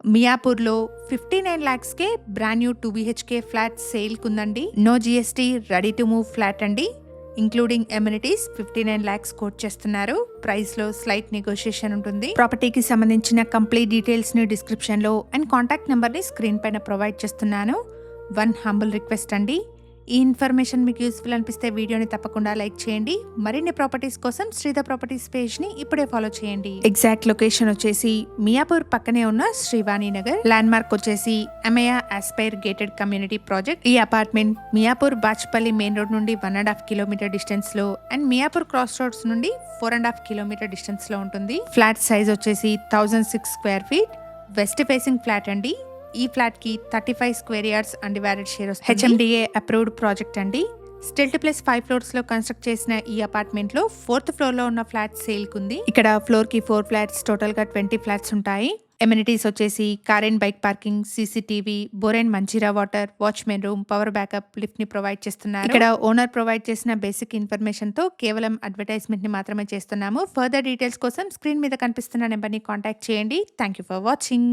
మియాపూర్లో 59 lakhsకే brand new 2 BHK flat సేల్కి ఉందండి. No GST, ready to move flat అండి. ఇంక్లూడింగ్ ఎమ్యూనిటీస్ 59 lakhs కోట్ చేస్తున్నారు. ప్రైస్ లో స్లైట్ నెగోషియేషన్ ఉంటుంది. ప్రాపర్టీకి సంబంధించిన కంప్లీట్ డీటెయిల్స్ ని డిస్క్రిప్షన్ లో అండ్ కాంటాక్ట్ నెంబర్ ని స్క్రీన్ పైన ప్రొవైడ్ చేస్తున్నాను. వన్ హంబుల్ రిక్వెస్ట్ అండి, ఈ ఇన్ఫర్మేషన్ మీకు యూస్ఫుల్ అనిపిస్తే వీడియోని తప్పకుండా లైక్ చేయండి. మరిన్ని ప్రాపర్టీస్ కోసం శ్రీధర్ ప్రాపర్టీస్ పేజ్ ని ఇప్పుడే ఫాలో చేయండి. ఎగ్జాక్ట్ లొకేషన్ వచ్చేసి మియాపూర్ పక్కనే ఉన్న శ్రీవాణి నగర్. ల్యాండ్ మార్క్ వచ్చేసి అమేయా ఆస్పైర్ గేటెడ్ కమ్యూనిటీ ప్రాజెక్ట్. ఈ apartment Miyapur Bachupally main road నుండి 1.5 కిలోమీటర్ డిస్టెన్స్ లో అండ్ మియాపూర్ క్రాస్ రోడ్స్ నుండి 4.5 కిలోమీటర్ డిస్టెన్స్ లో ఉంటుంది. ఫ్లాట్ సైజ్ వచ్చేసి 1006 square feet. West facing flat అండి. ఈ ఫ్లాట్ కి 35 స్క్వేర్ యార్డ్స్ అన్డివైడెడ్ షేర్ వస్తుంది. HMDA అప్రూవ్డ్ ప్రాజెక్ట్ అండి. స్టిల్ట్ ప్లస్ 5 ఫ్లోర్స్ లో కన్స్ట్రక్ట్ చేసిన ఈ అపార్ట్మెంట్ లో 4th ఫ్లోర్ లో ఉన్న ఫ్లాట్ సేల్ కుంది. ఇక్కడ ఫ్లోర్ కి 4 ఫ్లాట్స్, టోటల్ గా 20 ఫ్లాట్స్ ఉంటాయి. ఎమ్యూనిటీస్ వచ్చేసి car and bike parking, CCTV, bore and Manjeera water, watchman room, power backup, lift ని ప్రొవైడ్ చేస్తున్నారు. ఇక్కడ ఓనర్ ప్రొవైడ్ చేసిన బేసిక్ ఇన్ఫర్మేషన్ తో కేవలం అడ్వర్టైజ్మెంట్ ని మాత్రమే చేస్తున్నాము. ఫర్దర్ డీటెయిల్స్ కోసం స్క్రీన్ మీద కనిపిస్తున్న నెంబర్ ని కాంటాక్ట్ చేయండి. Thank you for watching.